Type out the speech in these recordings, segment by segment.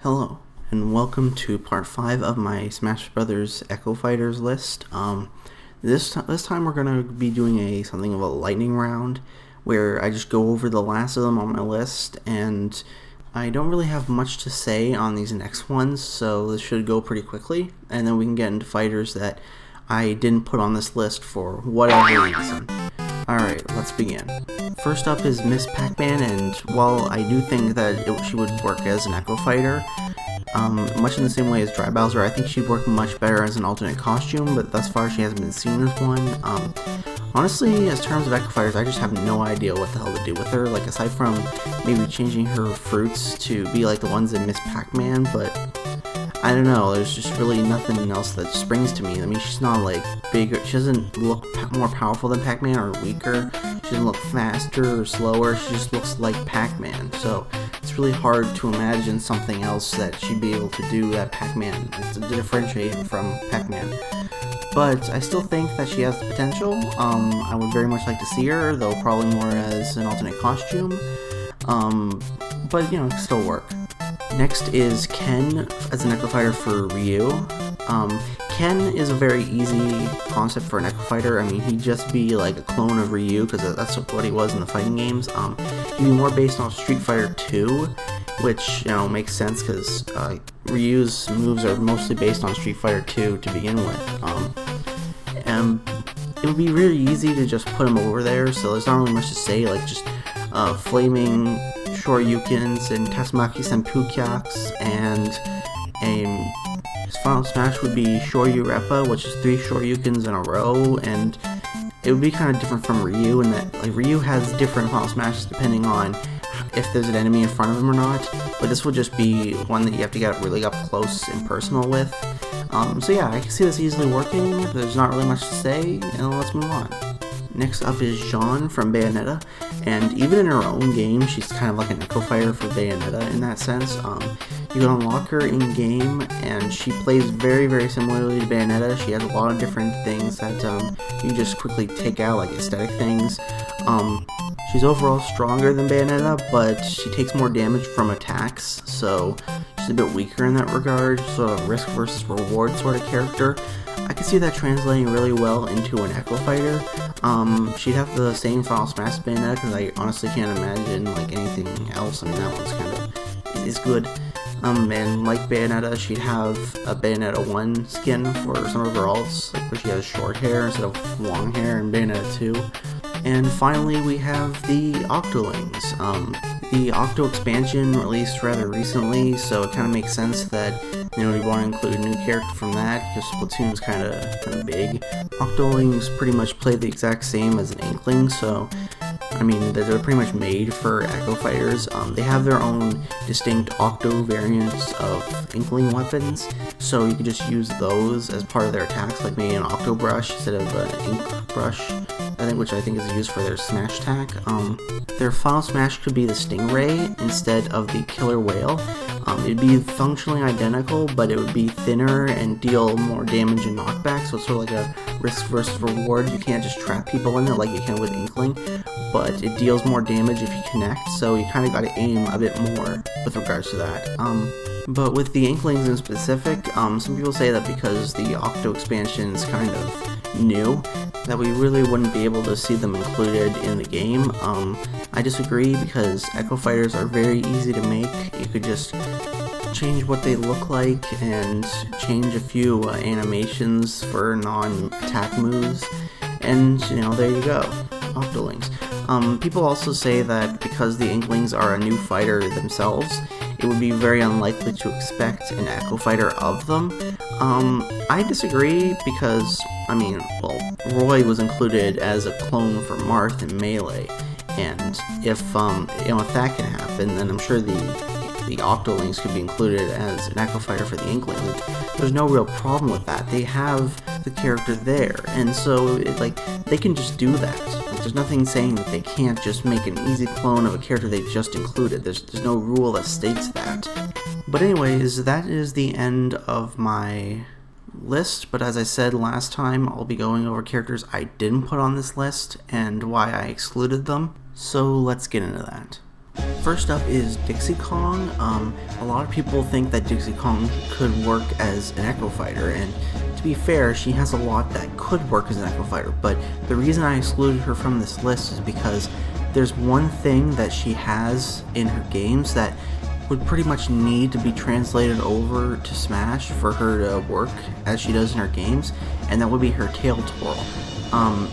Hello, and welcome to part 5 of my Smash Brothers Echo Fighters list. This time we're going to be doing something of a lightning round, where I just go over the last of them on my list, and I don't really have much to say on these next ones, so this should go pretty quickly, and then we can get into fighters that I didn't put on this list for whatever reason. Alright, let's begin. First up is Miss Pac-Man, and while I do think that she would work as an Echo Fighter, much in the same way as Dry Bowser, I think she'd work much better as an alternate costume, but thus far she hasn't been seen as one. Honestly, as terms of Echo Fighters, I just have no idea what the hell to do with her, like aside from maybe changing her fruits to be like the ones in Miss Pac-Man, but I don't know, there's just really nothing else that springs to me. I mean, she's not like bigger, she doesn't look more powerful than Pac-Man or weaker, she doesn't look faster or slower, she just looks like Pac-Man, so it's really hard to imagine something else that she'd be able to do that Pac-Man, to differentiate from Pac-Man. But I still think that she has the potential. I would very much like to see her, though probably more as an alternate costume, but you know, it can still work. Next is Ken as an Echo Fighter for Ryu. Ken is a very easy concept for an Echo Fighter. I mean, he'd just be like a clone of Ryu, because that's what he was in the fighting games. He'd be more based on Street Fighter 2, which, you know, makes sense, because Ryu's moves are mostly based on Street Fighter 2 to begin with. And it would be really easy to just put him over there, so there's not really much to say, like just flaming Shoryukens and Tatsumaki Senpukyaks, and his final smash would be Shoryu Reppa, which is 3 Shoryukens in a row, and it would be kind of different from Ryu in that, like, Ryu has different final smashes depending on if there's an enemy in front of him or not, but this would just be one that you have to get really up close and personal with. So yeah, I can see this easily working. There's not really much to say, and let's move on. Next up is Jean from Bayonetta, and even in her own game, she's kind of like an Echo Fighter for Bayonetta in that sense. You can unlock her in-game, and she plays very, very similarly to Bayonetta. She has a lot of different things that you can just quickly take out, like aesthetic things. She's overall stronger than Bayonetta, but she takes more damage from attacks, so she's a bit weaker in that regard, sort of risk versus reward sort of character. I can see that translating really well into an Echo Fighter. She'd have the same final smash as Bayonetta, because I honestly can't imagine like anything else. I mean, that one's kind of is good. And like Bayonetta, she'd have a Bayonetta 1 skin for some of her alts, like where she has short hair instead of long hair in Bayonetta 2. And finally, we have the Octolings. The Octo expansion released rather recently, so it kind of makes sense that, you know, you want to include a new character from that, because Splatoon's kind of big. Octolings pretty much play the exact same as an Inkling, so I mean, they're pretty much made for Echo Fighters. They have their own distinct Octo variants of Inkling weapons, so you can just use those as part of their attacks, like maybe an Octo Brush instead of an Ink Brush, which I think is used for their Smash attack. Their final smash could be the Stingray instead of the Killer Whale. It'd be functionally identical, but it would be thinner and deal more damage and knockback, so it's sort of like a risk versus reward. You can't just trap people in it like you can with Inkling, but it deals more damage if you connect, so you kind of got to aim a bit more with regards to that. But with the Inklings in specific, some people say that because the Octo expansion is kind of new, that we really wouldn't be able to see them included in the game. I disagree, because Echo Fighters are very easy to make. You could just change what they look like and change a few animations for non-attack moves, and you know, there you go, Octolings. People also say that because the Inklings are a new fighter themselves, it would be very unlikely to expect an Echo Fighter of them. I disagree, because, I mean, well, Roy was included as a clone for Marth in Melee, and if you know, if that can happen, then I'm sure the Octolings could be included as an Echo Fighter for the Inkling. Like, there's no real problem with that. They have the character there, and so they can just do that. Like, there's nothing saying that they can't just make an easy clone of a character they've just included. There's no rule that states that. But anyways, that is the end of my list, but as I said last time, I'll be going over characters I didn't put on this list and why I excluded them, so let's get into that. First up is Dixie Kong. A lot of people think that Dixie Kong could work as an Echo Fighter, and to be fair, she has a lot that could work as an Echo Fighter, but the reason I excluded her from this list is because there's one thing that she has in her games that would pretty much need to be translated over to Smash for her to work as she does in her games, and that would be her tail twirl.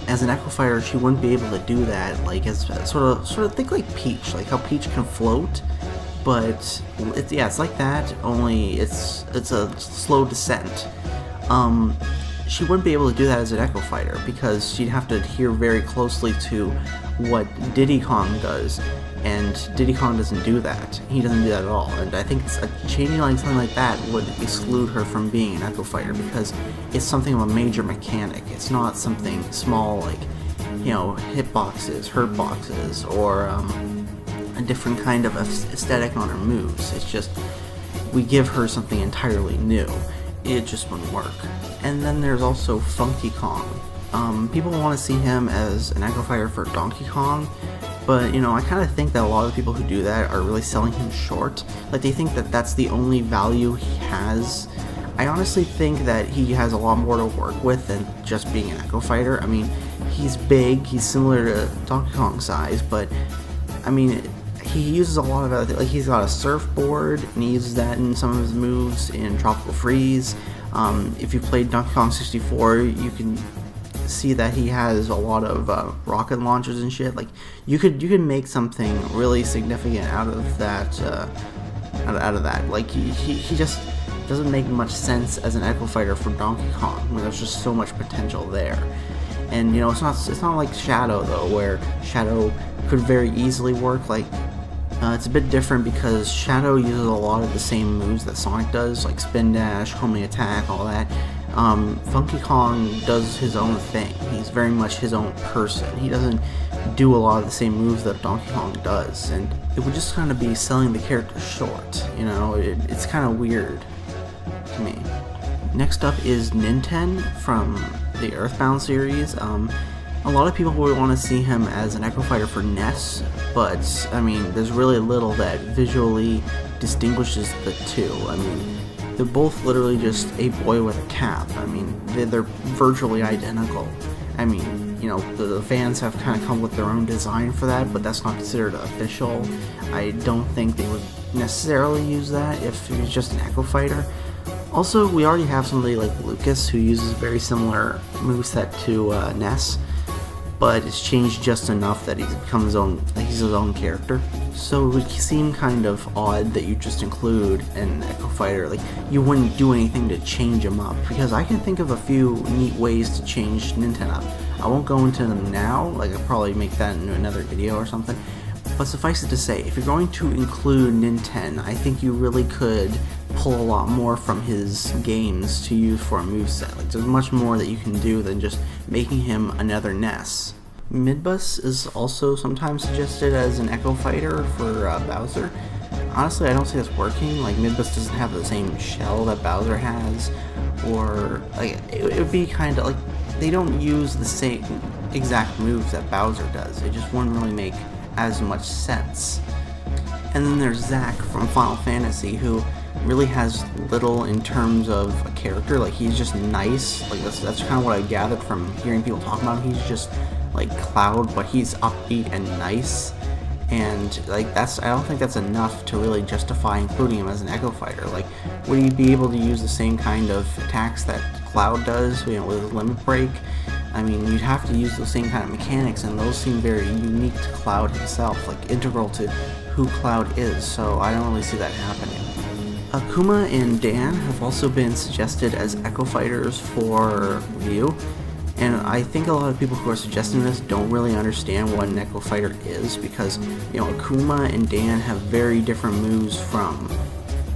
As an Echo Fighter, she wouldn't be able to do that, like, as sort of think like Peach, like how Peach can float, but it's like that, only it's a slow descent. She wouldn't be able to do that as an Echo Fighter because she'd have to adhere very closely to what Diddy Kong does, and Diddy Kong doesn't do that. He doesn't do that at all, and I think changing like something like that would exclude her from being an Echo Fighter because it's something of a major mechanic. It's not something small like, hitboxes, hurt boxes, or a different kind of aesthetic on her moves. It's just, we give her something entirely new. It just wouldn't work. And then there's also Funky Kong. People want to see him as an Echo Fighter for Donkey Kong, but I kind of think that a lot of the people who do that are really selling him short. Like, they think that that's the only value he has. I honestly think that he has a lot more to work with than just being an Echo Fighter. I mean, he's big, he's similar to Donkey Kong size, but I mean, he uses a lot of other things. Like, he's got a surfboard, and he uses that in some of his moves in Tropical Freeze. If you played Donkey Kong 64, you can see that he has a lot of rocket launchers and shit. Like, you could make something really significant out of that. Out of that, like he just doesn't make much sense as an Echo Fighter for Donkey Kong when there's just so much potential there. And it's not like Shadow though, where Shadow could very easily work. Like, it's a bit different because Shadow uses a lot of the same moves that Sonic does, like spin dash, homing attack, all that. Funky Kong does his own thing. He's very much his own person. He doesn't do a lot of the same moves that Donkey Kong does, and it would just kind of be selling the character short. It's kind of weird to me. Next up is Ninten from the Earthbound series. A lot of people would want to see him as an Echo Fighter for NES, but I mean, there's really little that visually distinguishes the two. I mean, they're both literally just a boy with a cap. I mean, they're virtually identical. I mean, the fans have kind of come with their own design for that, but that's not considered official. I don't think they would necessarily use that if it was just an Echo Fighter. Also, we already have somebody like Lucas who uses very similar moveset to Ness, but it's changed just enough that he's become his own character. So it would seem kind of odd that you just include an Echo Fighter. Like, you wouldn't do anything to change him up, because I can think of a few neat ways to change Ninten up. I won't go into them now, like I'll probably make that into another video or something. But suffice it to say, if you're going to include Ninten, I think you really could pull a lot more from his games to use for a moveset. Like, there's much more that you can do than just making him another Ness. Midbus is also sometimes suggested as an Echo Fighter for Bowser. Honestly, I don't see this working. Like, Midbus doesn't have the same shell that Bowser has, or like it would be kind of like they don't use the same exact moves that Bowser does. It just wouldn't really make as much sense. And then there's Zack from Final Fantasy, who really has little in terms of a character. Like, he's just nice. Like, that's kind of what I gathered from hearing people talk about him. He's just like Cloud, but he's upbeat and nice, and like I don't think that's enough to really justify including him as an Echo Fighter. Like, would he be able to use the same kind of attacks that Cloud does, with his limit break? I mean, you'd have to use those same kind of mechanics, and those seem very unique to Cloud himself, like integral to who Cloud is, so I don't really see that happening. Akuma and Dan have also been suggested as Echo Fighters for Ryu. And I think a lot of people who are suggesting this don't really understand what an Echo Fighter is, because, Akuma and Dan have very different moves from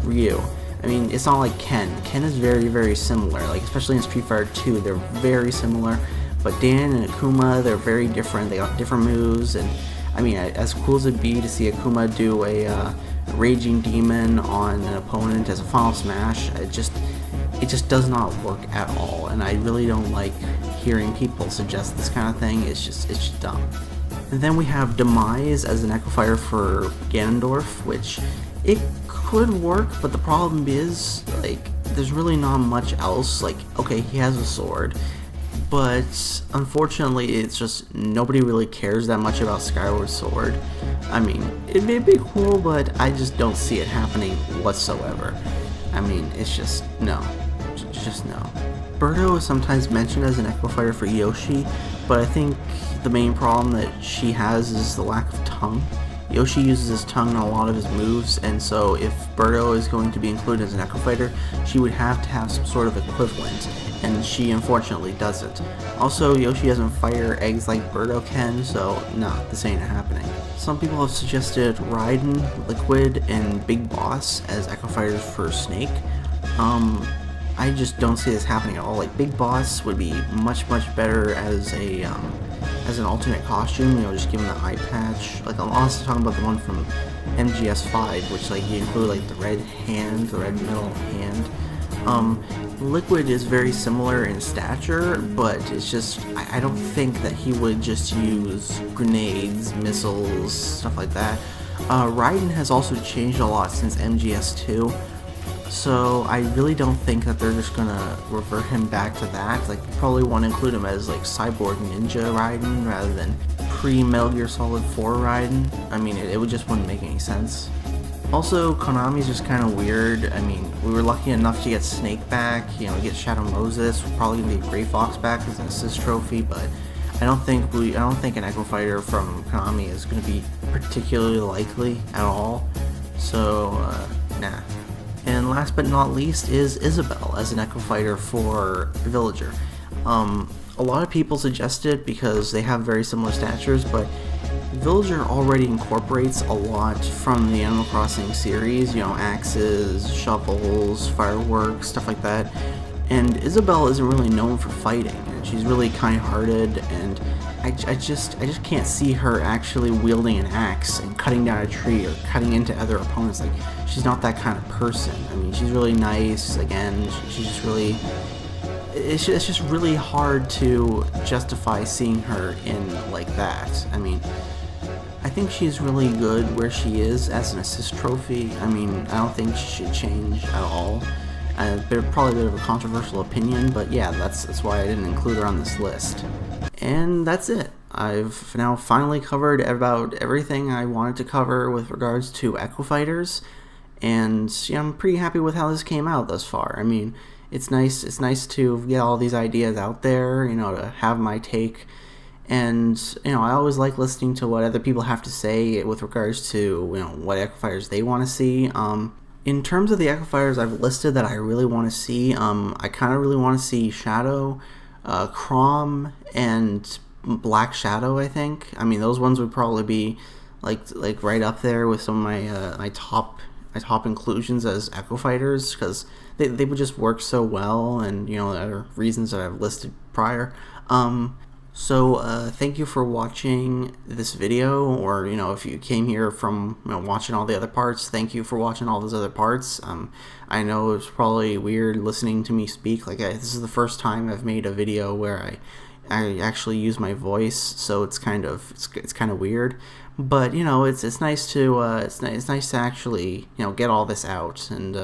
Ryu. I mean, it's not like Ken. Ken is very, very similar, like, especially in Street Fighter 2, they're very similar, but Dan and Akuma, they're very different. They got different moves, and I mean, as cool as it'd be to see Akuma do a Raging Demon on an opponent as a Final Smash, it just does not work at all, and I really don't like hearing people suggest this kind of thing. It's just dumb. And then we have Demise as an Echo Fighter for Ganondorf, which it could work, but the problem is, like, there's really not much else. Like, okay, he has a sword, but unfortunately it's just nobody really cares that much about Skyward Sword. I mean, it may be cool, but I just don't see it happening whatsoever. I mean, it's just no. Just no. Birdo is sometimes mentioned as an Echo Fighter for Yoshi, but I think the main problem that she has is the lack of tongue. Yoshi uses his tongue in a lot of his moves, and so if Birdo is going to be included as an Echo Fighter, she would have to have some sort of equivalent, and she unfortunately doesn't. Also, Yoshi doesn't fire eggs like Birdo can, so no, this ain't happening. Some people have suggested Raiden, Liquid, and Big Boss as Echo Fighters for Snake. I just don't see this happening at all. Like, Big Boss would be much better as a as an alternate costume, you know, just give him the eye patch. Like, I'm honestly talking about the one from MGS5, which, like, you include, like, the red hand, the red middle hand. Liquid is very similar in stature, but it's just, I don't think that he would just use grenades, missiles, stuff like that. Raiden has also changed a lot since MGS2. So I really don't think that they're just gonna revert him back to that. Like, you probably want to include him as, like, Cyborg Ninja Raiden rather than pre-Metal Gear Solid 4 Raiden. I mean, it just wouldn't make any sense. Also, Konami's just kind of weird. I mean, we were lucky enough to get Snake back, you know, get Shadow Moses. We're probably gonna get Gray Fox back as an assist trophy, but I don't think an Echo Fighter from Konami is gonna be particularly likely at all. So, nah. And last but not least is Isabelle as an Echo Fighter for Villager. A lot of people suggest it because they have very similar statures, but Villager already incorporates a lot from the Animal Crossing series, you know, axes, shovels, fireworks, stuff like that. And Isabelle isn't really known for fighting, and she's really kind-hearted, and I just can't see her actually wielding an axe and cutting down a tree or cutting into other opponents. Like, she's not that kind of person. I mean, she's really nice. Again, she's just really. It's just really hard to justify seeing her in like that. I mean, I think she's really good where she is as an assist trophy. I mean, I don't think she should change at all. Probably a bit of a controversial opinion, but yeah, that's why I didn't include her on this list. And that's it. I've now finally covered about everything I wanted to cover with regards to Echo Fighters, and yeah, I'm pretty happy with how this came out thus far. I mean, it's nice to get all these ideas out there, you know, to have my take. And, you know, I always like listening to what other people have to say with regards to, you know, what Echo Fighters they want to see. In terms of the Echo Fighters I've listed that I really want to see, I kind of really want to see Shadow, Chrom, and Black Shadow, I think. I mean, those ones would probably be like right up there with some of my top inclusions as Echo Fighters, because they would just work so well, and, you know, other reasons that I've listed prior. So thank you for watching this video, or, you know, if you came here from, you know, watching all the other parts, thank you for watching all those other parts. I know it's probably weird listening to me speak. Like, this is the first time I've made a video where I actually use my voice, so it's kind of weird. But, you know, it's nice to it's nice to actually, you know, get all this out, and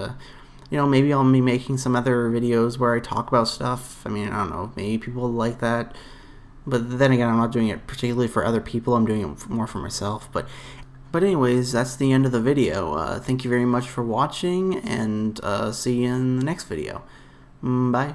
you know, maybe I'll be making some other videos where I talk about stuff. I mean, I don't know, maybe people like that. But then again, I'm not doing it particularly for other people. I'm doing it more for myself. But anyways, that's the end of the video. Thank you very much for watching, and see you in the next video. Bye.